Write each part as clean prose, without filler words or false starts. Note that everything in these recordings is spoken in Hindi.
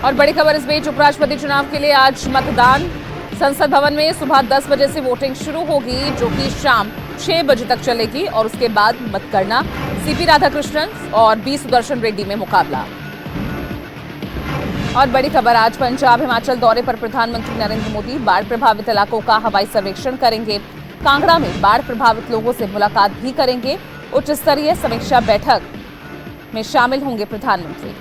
और बड़ी खबर इस बीच, उपराष्ट्रपति चुनाव के लिए आज मतदान। संसद भवन में सुबह 10 बजे से वोटिंग शुरू होगी, जो कि शाम 6 बजे तक चलेगी और उसके बाद मतगणना। सीपी राधाकृष्णन और बी सुदर्शन रेड्डी में मुकाबला। और बड़ी खबर, आज पंजाब हिमाचल दौरे पर प्रधानमंत्री नरेंद्र मोदी बाढ़ प्रभावित इलाकों का हवाई सर्वेक्षण करेंगे। कांगड़ा में बाढ़ प्रभावित लोगों से मुलाकात भी करेंगे। उच्च स्तरीय समीक्षा बैठक में शामिल होंगे प्रधानमंत्री।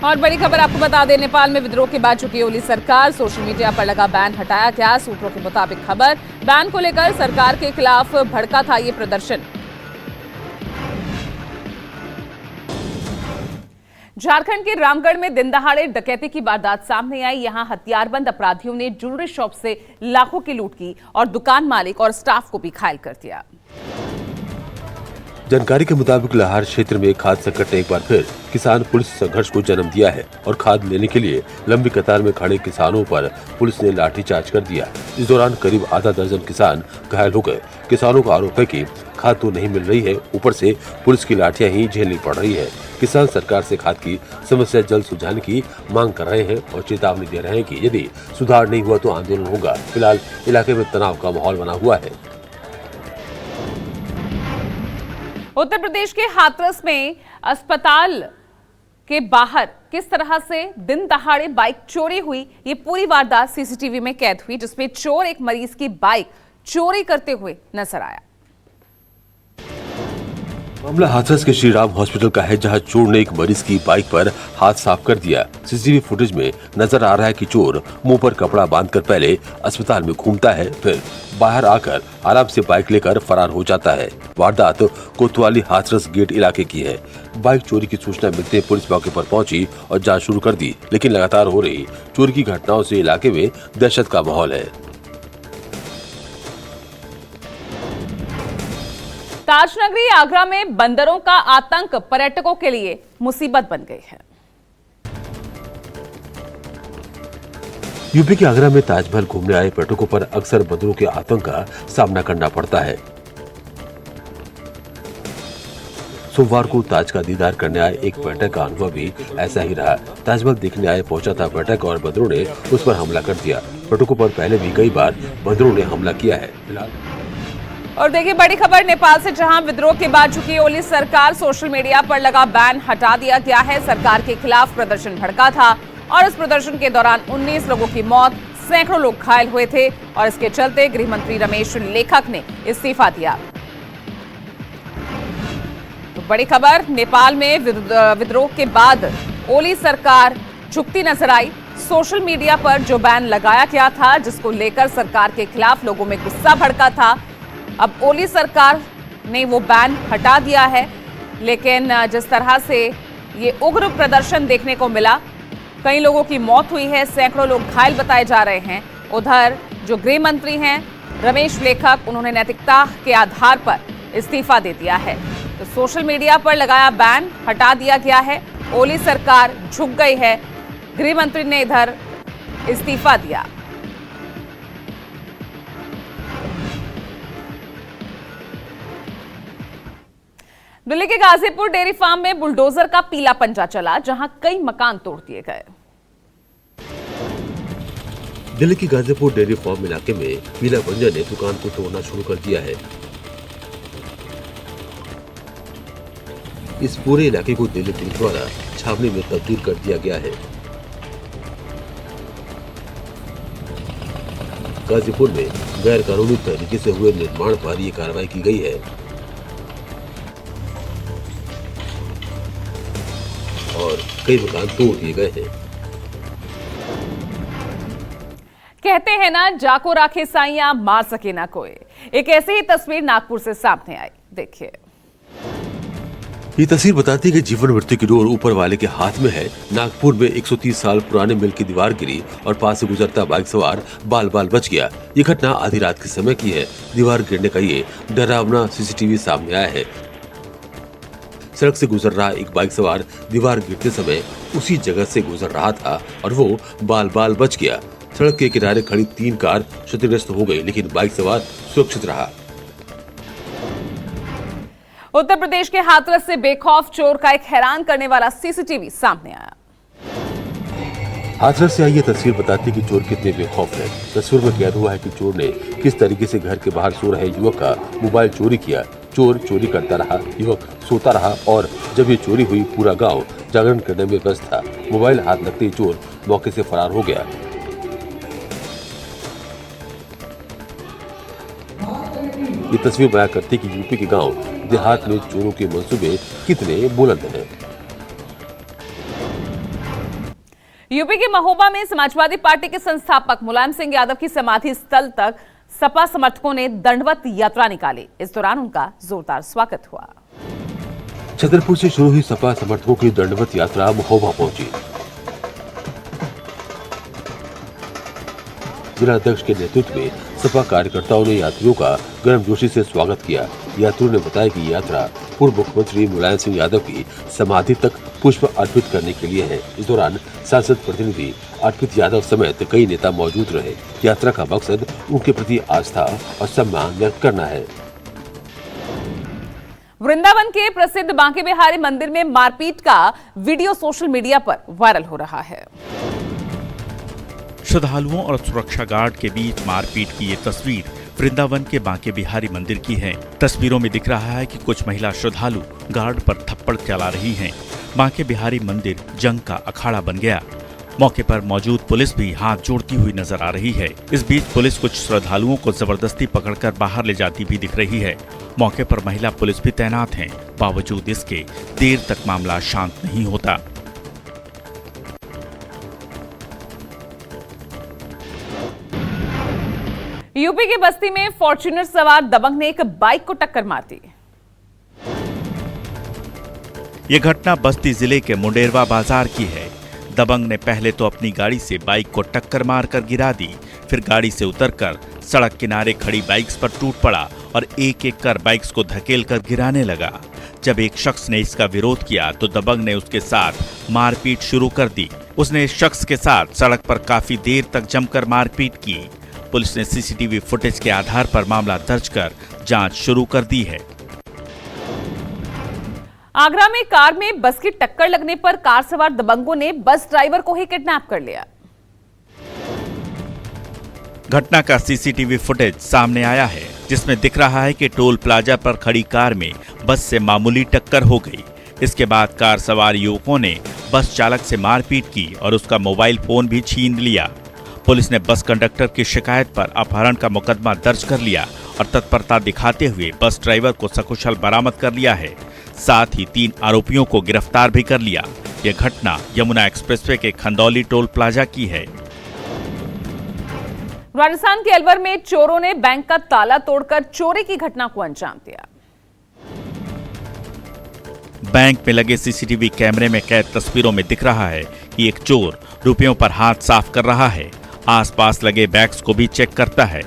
और बड़ी खबर आपको बता दें, नेपाल में विद्रोह के बाद चुकी ओली सरकार, सोशल मीडिया पर लगा बैन हटाया गया। सूत्रों के मुताबिक खबर, बैन को लेकर सरकार के खिलाफ भड़का था ये प्रदर्शन। झारखंड के रामगढ़ में दिन दहाड़े डकैती की वारदात सामने आई। यहां हथियारबंद अपराधियों ने ज्वेलरी शॉप से लाखों की लूट की और दुकान मालिक और स्टाफ को भी घायल कर दिया। जानकारी के मुताबिक लाहौर क्षेत्र में खाद संकट ने एक बार फिर किसान पुलिस संघर्ष को जन्म दिया है और खाद लेने के लिए लंबी कतार में खड़े किसानों पर पुलिस ने लाठीचार्ज कर दिया। इस दौरान करीब आधा दर्जन किसान घायल हो गए। किसानों का आरोप है कि खाद तो नहीं मिल रही है, ऊपर से पुलिस की लाठियां ही झेलनी पड़ रही है। किसान सरकार से खाद की समस्या जल्द सुलझाने की मांग कर रहे हैं और चेतावनी दे रहे हैं कि यदि सुधार नहीं हुआ तो आंदोलन होगा। फिलहाल इलाके में तनाव का माहौल बना हुआ है। उत्तर प्रदेश के हाथरस में अस्पताल के बाहर किस तरह से दिन दहाड़े बाइक चोरी हुई, ये पूरी वारदात सीसीटीवी में कैद हुई, जिसमें चोर एक मरीज की बाइक चोरी करते हुए नजर आया। मामला हाथरस के श्रीराम हॉस्पिटल का है, जहां चोर ने एक मरीज की बाइक पर हाथ साफ कर दिया। सीसीटीवी फुटेज में नजर आ रहा है कि चोर मुंह पर कपड़ा बांधकर पहले अस्पताल में घूमता है, फिर बाहर आकर आराम से बाइक लेकर फरार हो जाता है। वारदात कोतवाली हाथरस गेट इलाके की है। बाइक चोरी की सूचना मिलते ही पुलिस मौके पर पहुंची और जांच शुरू कर दी, लेकिन लगातार हो रही चोरी की घटनाओं से इलाके में दहशत का माहौल है। ताजनगरी आगरा में बंदरों का आतंक पर्यटकों के लिए मुसीबत बन गई है। यूपी के आगरा में ताजमहल घूमने आए पर्यटकों पर अक्सर बंदरों के आतंक का सामना करना पड़ता है। सोमवार को ताज का दीदार करने आए एक पर्यटक का अनुभव भी ऐसा ही रहा। ताजमहल देखने आए पहुंचा था पर्यटक और बंदरों ने उस पर हमला कर दिया। पर्यटकों पर पहले भी कई बार बंदरों ने हमला किया है। फिलहाल और देखिए बड़ी खबर, नेपाल से जहां विद्रोह के बाद चुकी ओली सरकार, सोशल मीडिया पर लगा बैन हटा दिया गया है। सरकार के खिलाफ प्रदर्शन भड़का था और इस प्रदर्शन के दौरान 19 लोगों की मौत, सैकड़ों लोग घायल हुए थे और इसके चलते गृह मंत्री रमेश लेखक ने इस्तीफा दिया। तो बड़ी खबर, नेपाल में विद्रोह के बाद ओली सरकार झुकती नजर आई। सोशल मीडिया पर जो बैन लगाया गया था, जिसको लेकर सरकार के खिलाफ लोगों में गुस्सा भड़का था, अब ओली सरकार ने वो बैन हटा दिया है। लेकिन जिस तरह से ये उग्र प्रदर्शन देखने को मिला, कई लोगों की मौत हुई है, सैकड़ों लोग घायल बताए जा रहे हैं। उधर जो गृह मंत्री हैं रमेश लेखक, उन्होंने नैतिकता के आधार पर इस्तीफा दे दिया है। तो सोशल मीडिया पर लगाया बैन हटा दिया गया है। ओली सरकार झुक गई है। गृह मंत्री ने इधर इस्तीफा दिया। दिल्ली के गाजीपुर डेयरी फार्म में बुलडोजर का पीला पंजा चला, जहां कई मकान तोड़ दिए गए। दिल्ली की गाजीपुर डेयरी फार्म इलाके में पीला पंजा ने दुकान को तोड़ना शुरू कर दिया है। इस पूरे इलाके को दिल्ली पुलिस द्वारा छावनी में तब्दील कर दिया गया है। गाजीपुर में गैर कानूनी तरीके से हुए निर्माण पर ये कार्रवाई की गई है और कई मकान तोड़ दिए गए हैं। कहते हैं ना, जाको राखे साइयां मार सके ना कोई। एक ऐसी ही तस्वीर नागपुर से सामने आई, देखिए। ये तस्वीर बताती है कि जीवन मृत्यु की डोर ऊपर वाले के हाथ में है। नागपुर में 130 साल पुराने मिल की दीवार गिरी और पास से गुजरता बाइक सवार बाल बाल बच गया। ये घटना आधी रात के समय की है। दीवार गिरने का ये डरावना सीसीटीवी सामने आया है। सड़क से गुजर रहा एक बाइक सवार दीवार गिरते समय उसी जगह से गुजर रहा था और वो बाल बाल बच गया। सड़क के किनारे खड़ी 3 कार क्षतिग्रस्त हो गई, लेकिन बाइक सवार सुरक्षित रहा। उत्तर प्रदेश के हाथरस से बेखौफ चोर का एक हैरान करने वाला सीसीटीवी सामने आया। हाथरस से आई ये तस्वीर बताती है कि चोर कितने बेखौफ है। तस्वीर में कैद हुआ है कि चोर ने किस तरीके से घर के बाहर सो रहे युवक का मोबाइल चोरी किया। चोर चोरी करता रहा, युवक सोता रहा और जब ये चोरी हुई पूरा गांव जागरण करने में व्यस्त था। मोबाइल हाथ लगते ही चोर मौके से फरार हो गया। ये तस्वीर बयां करती है कि यूपी के गांव देहात में चोरों के मंसूबे कितने बुलंद हैं। यूपी के महोबा में समाजवादी पार्टी के संस्थापक मुलायम सिंह यादव की समाधि स्थल तक सपा समर्थकों ने दंडवत यात्रा निकाली। इस दौरान उनका जोरदार स्वागत हुआ। छतरपुर से शुरू हुई सपा समर्थकों की दंडवत यात्रा महोबा पहुंची। जिला अध्यक्ष के नेतृत्व में सपा कार्यकर्ताओं ने यात्रियों का गर्मजोशी से स्वागत किया। यात्रियों ने बताया कि यात्रा पूर्व मुख्यमंत्री मुलायम सिंह यादव की समाधि तक पुष्प अर्पित करने के लिए है। इस दौरान सांसद प्रतिनिधि अर्पित यादव समेत कई नेता मौजूद रहे। यात्रा का मकसद उनके प्रति आस्था और सम्मान व्यक्त करना है। वृंदावन के प्रसिद्ध बांके बिहारी मंदिर में मारपीट का वीडियो सोशल मीडिया पर वायरल हो रहा है। श्रद्धालुओं और सुरक्षा गार्ड के बीच मारपीट की ये तस्वीर वृंदावन के बांके बिहारी मंदिर की है। तस्वीरों में दिख रहा है कि कुछ महिला श्रद्धालु गार्ड पर थप्पड़ चला रही हैं। बांके बिहारी मंदिर जंग का अखाड़ा बन गया। मौके पर मौजूद पुलिस भी हाथ जोड़ती हुई नजर आ रही है। इस बीच पुलिस कुछ श्रद्धालुओं को जबरदस्ती पकड़कर बाहर ले जाती भी दिख रही है। मौके पर महिला पुलिस भी तैनात है। बावजूद इसके देर तक मामला शांत नहीं होता। यूपी के बस्ती में फॉर्च्यूनर सवार दबंग ने एक बाइक को टक्कर मार दी। ये घटना बस्ती जिले के मुंडेरवा बाजार की है। दबंग ने पहले तो अपनी गाड़ी से बाइक को टक्कर मारकर गिरा दी, फिर गाड़ी से उतरकर सड़क किनारे खड़ी बाइक्स पर टूट पड़ा और एक एक कर बाइक्स को धकेलकर गिराने लगा। जब एक शख्स ने इसका विरोध किया तो दबंग ने उसके साथ मारपीट शुरू कर दी। उसने इस शख्स के साथ सड़क पर काफी देर तक जमकर मारपीट की। पुलिस ने सीसीटीवी फुटेज के आधार पर मामला दर्ज कर जांच शुरू कर दी है। आगरा में कार में बस की टक्कर लगने पर कार सवार दबंगों ने बस ड्राइवर को ही किडनैप कर लिया। घटना का सीसीटीवी फुटेज सामने आया है, जिसमें दिख रहा है कि टोल प्लाजा पर खड़ी कार में बस से मामूली टक्कर हो गई। इसके बाद कार सवार युवकों ने बस चालक से मारपीट की और उसका मोबाइल फोन भी छीन लिया। पुलिस ने बस कंडक्टर की शिकायत पर अपहरण का मुकदमा दर्ज कर लिया और तत्परता दिखाते हुए बस ड्राइवर को सकुशल बरामद कर लिया है। साथ ही 3 आरोपियों को गिरफ्तार भी कर लिया। यह घटना यमुना एक्सप्रेसवे के खंदौली टोल प्लाजा की है। राजस्थान के अलवर में चोरों ने बैंक का ताला तोड़कर चोरी की घटना को अंजाम दिया। बैंक में लगे सीसीटीवी कैमरे में कैद तस्वीरों में दिख रहा है कि एक चोर रुपयों पर हाथ साफ कर रहा है। आसपास लगे बैग्स को भी चेक करता है।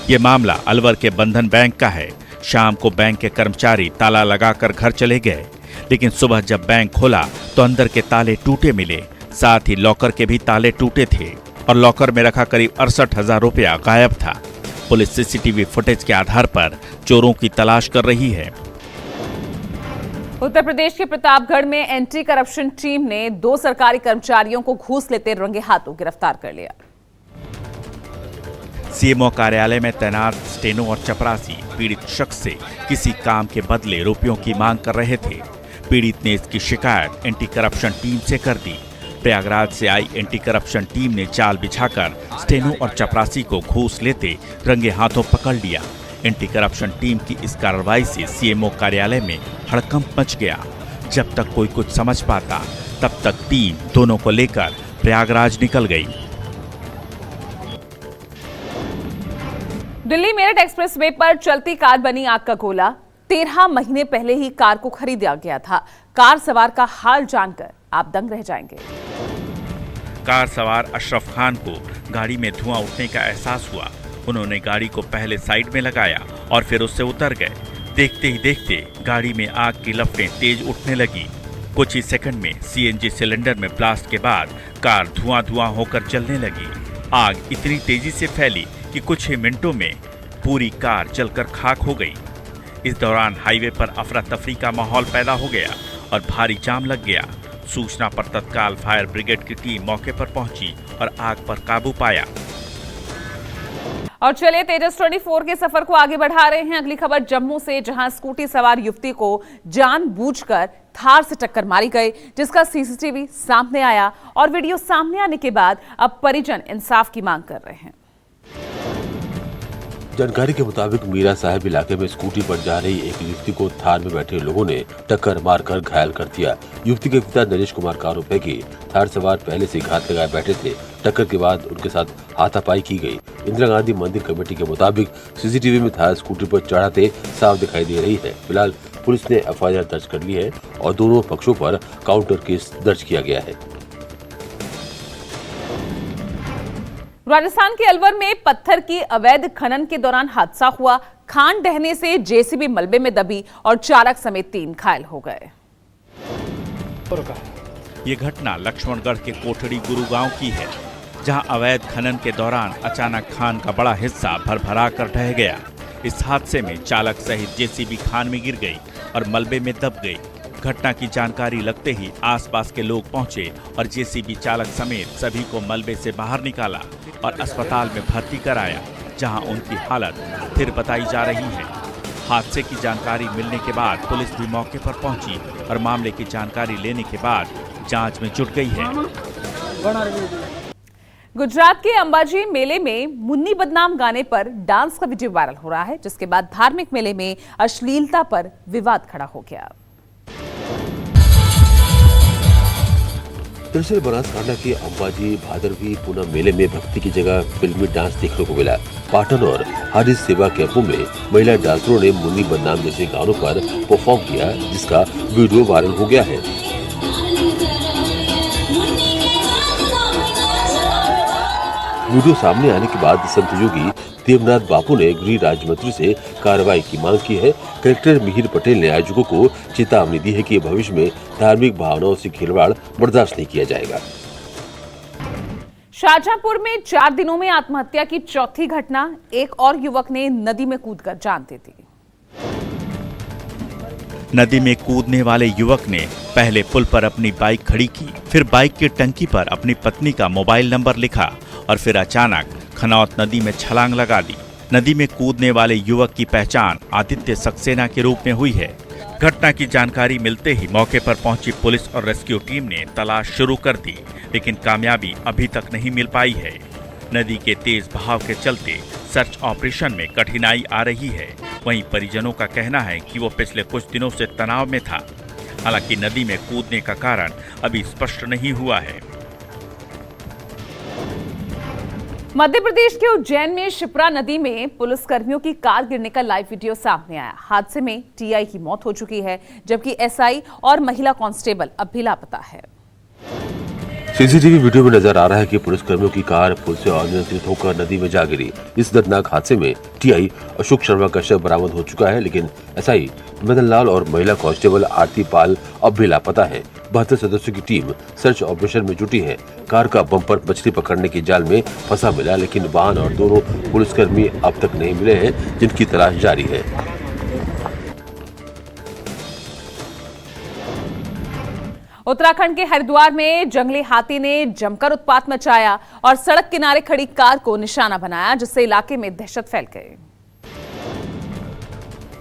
ये मामला अलवर के बंधन बैंक का है। शाम को बैंक के कर्मचारी ताला लगाकर घर चले गए, लेकिन सुबह जब बैंक खोला तो अंदर के ताले टूटे मिले। साथ ही लॉकर के भी ताले टूटे थे और लॉकर में रखा करीब 68,000 रुपया गायब था। पुलिस सीसीटीवी फुटेज के आधार पर चोरों की तलाश कर रही है। उत्तर प्रदेश के प्रतापगढ़ में एंटी करप्शन टीम ने 2 सरकारी कर्मचारियों को घूस लेते रंगे हाथों गिरफ्तार कर लिया। सीएमओ कार्यालय में तैनात स्टेनो और चपरासी पीड़ित शख्स से किसी काम के बदले रुपयों की मांग कर रहे थे। पीड़ित ने इसकी शिकायत एंटी करप्शन टीम से कर दी। प्रयागराज से आई एंटी करप्शन टीम ने जाल बिछाकर स्टेनो और चपरासी को घूस लेते रंगे हाथों पकड़ लिया। एंटी करप्शन टीम की इस कार्रवाई से सीएमओ कार्यालय में हड़कंप मच गया। जब तक कोई कुछ समझ पाता तब तक टीम दोनों को लेकर प्रयागराज निकल गई। दिल्ली मेरठ एक्सप्रेसवे पर चलती कार बनी आग का गोला। 13 महीने पहले ही कार को खरीदा गया था। कार सवार का हाल जानकर आप दंग रह जाएंगे। कार सवार अशरफ खान को गाड़ी में धुआं उठने का एहसास हुआ। उन्होंने गाड़ी को पहले साइड में लगाया और फिर उससे उतर गए। देखते ही देखते गाड़ी में आग की लपटें तेज उठने लगी। कुछ ही सेकंड में सीएनजी सिलेंडर में ब्लास्ट के बाद कार धुआं होकर जलने लगी। आग इतनी तेजी से फैली कि कुछ ही मिनटों में पूरी कार जलकर खाक हो गई। इस दौरान हाईवे पर अफरा तफरी का माहौल पैदा हो गया और भारी जाम लग गया। सूचना पर तत्काल फायर ब्रिगेड की टीम मौके पर पहुंची और आग पर काबू पाया। और चलिए तेजस 24 के सफर को आगे बढ़ा रहे हैं। अगली खबर जम्मू से, जहां स्कूटी सवार युवती को जानबूझकर थार से टक्कर मारी गई, जिसका सीसीटीवी सामने आया और वीडियो सामने आने के बाद अब परिजन इंसाफ की मांग कर रहे हैं। जानकारी के मुताबिक मीरा साहिब इलाके में स्कूटी पर जा रही एक युवती को थार में बैठे लोगों ने टक्कर मारकर घायल कर दिया। युवती के पिता नरेश कुमार का आरोप है कि थार सवार पहले से घात लगाए बैठे थे। टक्कर के बाद उनके साथ हाथापाई की गई। इंदिरा गांधी मंदिर कमेटी के मुताबिक सीसीटीवी में थार स्कूटी पर चढ़ाते साफ दिखाई दे रही है। फिलहाल पुलिस ने एफआईआर दर्ज कर ली है और दोनों पक्षों पर काउंटर केस दर्ज किया गया है। राजस्थान के अलवर में पत्थर की अवैध खनन के दौरान हादसा हुआ। खान ढहने से जेसीबी मलबे में दबी और चालक समेत 3 घायल हो गए। ये घटना लक्ष्मणगढ़ के कोठड़ी गुरुगांव की है, जहां अवैध खनन के दौरान अचानक खान का बड़ा हिस्सा भरभरा कर ढह गया। इस हादसे में चालक सहित जेसीबी खान में गिर गई और मलबे में दब गई। घटना की जानकारी लगते ही आसपास के लोग पहुंचे और जेसीबी चालक समेत सभी को मलबे से बाहर निकाला और अस्पताल में भर्ती कराया, जहां उनकी हालत स्थिर बताई जा रही है। हादसे की जानकारी मिलने के बाद पुलिस भी मौके पर पहुंची और मामले की जानकारी लेने के बाद जांच में जुट गई है। गुजरात के अंबाजी मेले में मुन्नी बदनाम गाने पर डांस का वीडियो वायरल हो रहा है, जिसके बाद धार्मिक मेले में अश्लीलता पर विवाद खड़ा हो गया। दरअसल बनासकांठा के अंबाजी भादरवी पूनम मेले में भक्ति की जगह फिल्मी डांस देखने को मिला। पाटन और हारिस सेवा कैंपों में महिला डांसरों ने मुन्नी बदनाम जैसे गानों पर परफॉर्म किया, जिसका वीडियो वायरल हो गया है। वीडियो सामने आने के बाद संत योगी देवनाथ बापू ने गृह राज्य मंत्री से कार्रवाई की मांग की है। कलेक्टर मिहिर पटेल ने आयोजकों को चेतावनी दी है कि भविष्य में धार्मिक भावनाओं से खिलवाड़ बर्दाश्त नहीं किया जाएगा। शाहजहांपुर में 4 दिनों में आत्महत्या की चौथी घटना। एक और युवक ने नदी में कूदकर जान दे दी। नदी में कूदने वाले युवक ने पहले पुल पर अपनी बाइक खड़ी की, फिर बाइक की टंकी पर अपनी पत्नी का मोबाइल नंबर लिखा और फिर अचानक खनौत नदी में छलांग लगा दी। नदी में कूदने वाले युवक की पहचान आदित्य सक्सेना के रूप में हुई है। घटना की जानकारी मिलते ही मौके पर पहुंची पुलिस और रेस्क्यू टीम ने तलाश शुरू कर दी, लेकिन कामयाबी अभी तक नहीं मिल पाई है। नदी के तेज बहाव के चलते सर्च ऑपरेशन में कठिनाई आ रही है। वहीं परिजनों का कहना है कि वो पिछले कुछ दिनों से तनाव में था। हालांकि नदी में कूदने का कारण अभी स्पष्ट नहीं हुआ है। मध्य प्रदेश के उज्जैन में शिप्रा नदी में पुलिसकर्मियों की कार गिरने का लाइव वीडियो सामने आया। हादसे में टीआई की मौत हो चुकी है, जबकि एसआई और महिला कांस्टेबल अब भी लापता है। सीसीटीवी वीडियो में नजर आ रहा है कि पुलिसकर्मियों की कार पुल से अनियंत्रित होकर नदी में जा गिरी। इस दर्दनाक हादसे में टीआई अशोक शर्मा का शव बरामद हो चुका है, लेकिन एसआई मदन लाल और महिला कांस्टेबल आरती पाल अब भी लापता है। 72 सदस्यों की टीम सर्च ऑपरेशन में जुटी है। कार का बम्पर मछली पकड़ने के जाल में फंसा मिला, लेकिन वाहन और दोनों पुलिसकर्मी अब तक नहीं मिले हैं, जिनकी तलाश जारी है। उत्तराखंड के हरिद्वार में जंगली हाथी ने जमकर उत्पात मचाया और सड़क किनारे खड़ी कार को निशाना बनाया, जिससे इलाके में दहशत फैल गई।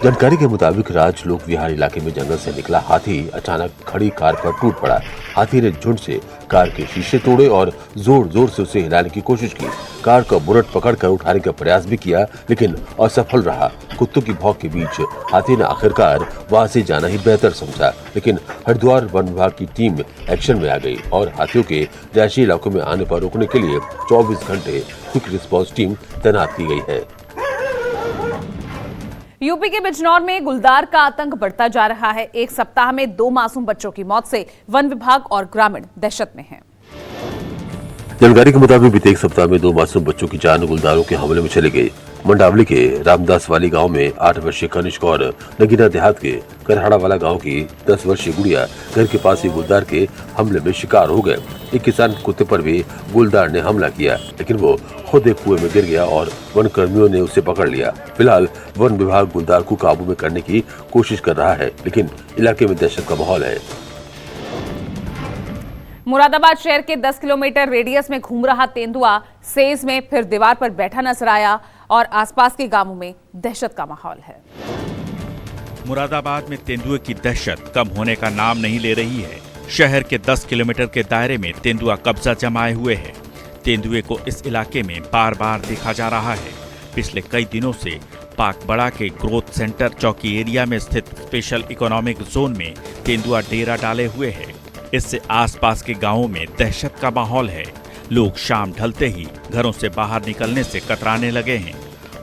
जानकारी के मुताबिक राजलोक विहार इलाके में जंगल से निकला हाथी अचानक खड़ी कार पर टूट पड़ा। हाथी ने झुंड से कार के शीशे तोड़े और जोर जोर से उसे हिलाने की कोशिश की। कार का बुरट पकड़कर उठाने का प्रयास भी किया, लेकिन असफल रहा। कुत्तों की भौंक के बीच हाथी ने आखिरकार वहां से जाना ही बेहतर समझा, लेकिन हरिद्वार वन विभाग की टीम एक्शन में आ गई और हाथियों के रिहायशी इलाकों में आने पर रोकने के लिए 24 घंटे क्विक रिस्पॉन्स टीम तैनात की गई है। यूपी के बिजनौर में गुलदार का आतंक बढ़ता जा रहा है। एक सप्ताह में 2 मासूम बच्चों की मौत से वन विभाग और ग्रामीण दहशत में हैं। जानकारी के मुताबिक बीते एक सप्ताह में 2 मासूम बच्चों की जान गुलदारों के हमले में चली गई। मंडावली के रामदास वाली गांव में 8 वर्षीय कनिष्क और नगीना देहात के करहाड़ा वाला गांव की 10 वर्षीय गुड़िया घर के पास ही गुलदार के हमले में शिकार हो गए। एक किसान कुत्ते पर भी गुलदार ने हमला किया, लेकिन वो खुद एक कुएं में गिर गया और वन कर्मियों ने उसे पकड़ लिया। फिलहाल वन विभाग गुलदार को काबू में करने की कोशिश कर रहा है, लेकिन इलाके में दहशत का माहौल है। मुरादाबाद शहर के 10 किलोमीटर रेडियस में घूम रहा तेंदुआ सेज में फिर दीवार पर बैठा नजर आया और आसपास के गांवों में दहशत का माहौल है। मुरादाबाद में तेंदुए की दहशत कम होने का नाम नहीं ले रही है। शहर के 10 किलोमीटर के दायरे में तेंदुआ कब्जा जमाए हुए है। तेंदुए को इस इलाके में बार बार देखा जा रहा है। पिछले कई दिनों से पाकबड़ा के ग्रोथ सेंटर चौकी एरिया में स्थित स्पेशल इकोनॉमिक जोन में तेंदुआ डेरा डाले हुए है। इससे आसपास के गांवों में दहशत का माहौल है। लोग शाम ढलते ही घरों से बाहर निकलने से कतराने लगे हैं।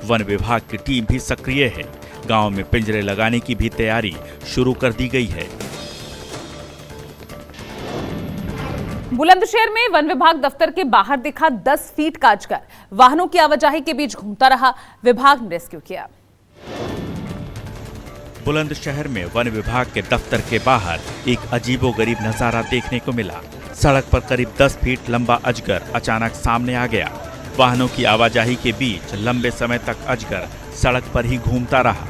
वन विभाग की टीम भी सक्रिय है। गांव में पिंजरे लगाने की भी तैयारी शुरू कर दी गई है। बुलंदशहर में वन विभाग दफ्तर के बाहर दिखा 10 फीट का अजगर। वाहनों की आवाजाही के बीच घूमता रहा। विभाग ने रेस्क्यू किया। बुलंदशहर में वन विभाग के दफ्तर के बाहर एक अजीबोगरीब नजारा देखने को मिला। सड़क पर करीब 10 फीट लंबा अजगर अचानक सामने आ गया। वाहनों की आवाजाही के बीच लंबे समय तक अजगर सड़क पर ही घूमता रहा।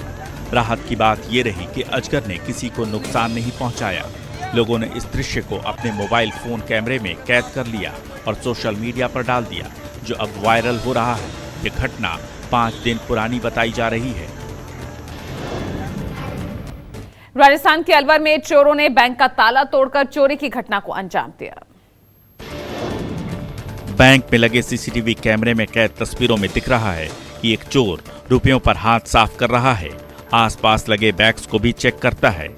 राहत की बात ये रही कि अजगर ने किसी को नुकसान नहीं पहुंचाया। लोगों ने इस दृश्य को अपने मोबाइल फोन कैमरे में कैद कर लिया और सोशल मीडिया पर डाल दिया, जो अब वायरल हो रहा है। ये घटना 5 दिन पुरानी बताई जा रही है। राजस्थान के अलवर में चोरों ने बैंक का ताला तोड़कर चोरी की घटना को अंजाम दिया। बैंक में लगे सीसीटीवी कैमरे में कैद तस्वीरों में दिख रहा है कि एक चोर रुपयों पर हाथ साफ कर रहा है। आसपास लगे बैग्स को भी चेक करता है।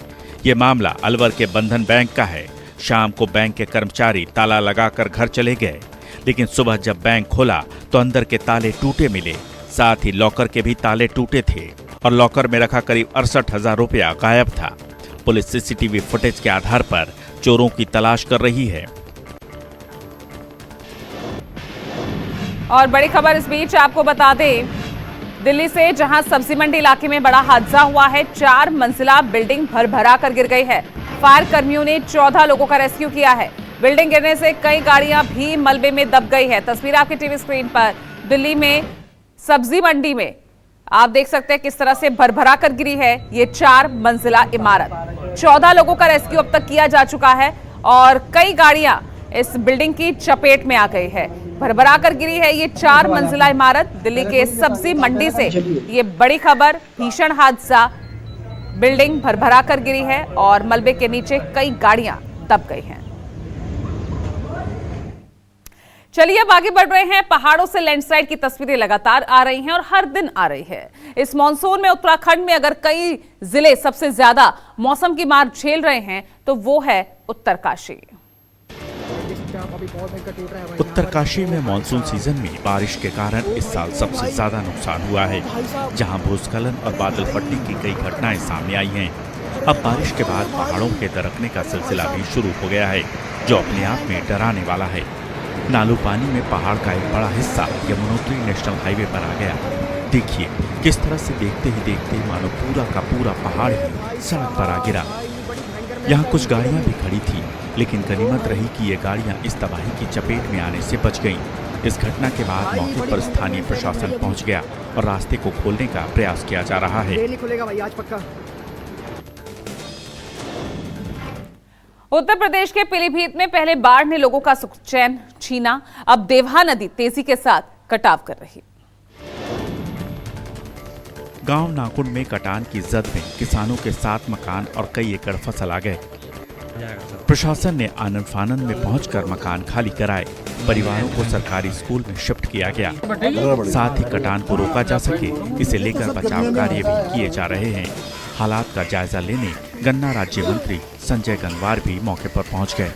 ये मामला अलवर के बंधन बैंक का है। शाम को बैंक के कर्मचारी ताला लगाकर घर चले गए, लेकिन सुबह जब बैंक खोला तो अंदर के ताले टूटे मिले। साथ ही लॉकर के भी ताले टूटे थे और लॉकर में रखा करीब 68,000 रुपया गायब था। पुलिस सीसीटीवी फुटेज के आधार पर चोरों की तलाश कर रही है। और बड़ी खबर इस बीच आपको बता दें, दिल्ली से जहां सब्जी मंडी इलाके में बड़ा हादसा हुआ है। 4 मंजिला बिल्डिंग भर-भरा कर गिर गई है। फायर कर्मियों ने 14 लोगों का रेस्क्यू किया है। बिल्डिंग गिरने से कई गाड़ियां भी मलबे में दब गई है। तस्वीर आपकी टीवी स्क्रीन पर। दिल्ली में सब्जी मंडी में आप देख सकते हैं किस तरह से भरभरा कर गिरी है ये 4 मंजिला इमारत। 14 लोगों का रेस्क्यू अब तक किया जा चुका है और कई गाड़ियां इस बिल्डिंग की चपेट में आ गई है। भरभरा कर गिरी है ये 4 मंजिला इमारत। दिल्ली के सब्जी मंडी से ये बड़ी खबर। भीषण हादसा, बिल्डिंग भरभरा कर गिरी है और मलबे के नीचे कई गाड़ियां दब गई हैं। चलिए अब आगे बढ़ रहे हैं। पहाड़ों से लैंडस्लाइड की तस्वीरें लगातार आ रही हैं और हर दिन आ रही है। इस मॉनसून में उत्तराखंड में अगर कई जिले सबसे ज्यादा मौसम की मार झेल रहे हैं तो वो है उत्तरकाशी। उत्तरकाशी में मानसून सीजन में बारिश के कारण इस साल सबसे ज्यादा नुकसान हुआ है, जहां भूस्खलन और बादल फटने की कई घटनाएं सामने आई हैं। अब बारिश के बाद पहाड़ों के दरकने का सिलसिला भी शुरू हो गया है, जो अपने आप में डराने वाला है। नालू पानी में पहाड़ का एक बड़ा हिस्सा यमुनोत्री नेशनल हाईवे पर आ गया। देखिए किस तरह से देखते ही देखते मानो पूरा का पूरा पहाड़ ही सड़क पर आ गिरा। यहाँ कुछ गाड़ियाँ भी खड़ी थी, लेकिन गनीमत रही कि ये गाड़ियाँ इस तबाही की चपेट में आने से बच गईं। इस घटना के बाद मौके पर स्थानीय प्रशासन पहुंच गया और रास्ते को खोलने का प्रयास किया जा रहा है। उत्तर प्रदेश के पीलीभीत में पहले बाढ़ ने लोगों का सुख चैन छीना। अब देवहा नदी तेजी के साथ कटाव कर रही। गांव नाकुंड में कटान की जद में किसानों के 7 मकान और कई एकड़ फसल आ गए। प्रशासन ने आनन फानन में पहुंचकर मकान खाली कराए। परिवारों को सरकारी स्कूल में शिफ्ट किया गया। साथ ही कटान को रोका जा सके, इसे लेकर बचाव कार्य भी किए जा रहे हैं। हालात का जायजा लेने गन्ना राज्य मंत्री संजय गंगवार भी मौके पर पहुंच गए।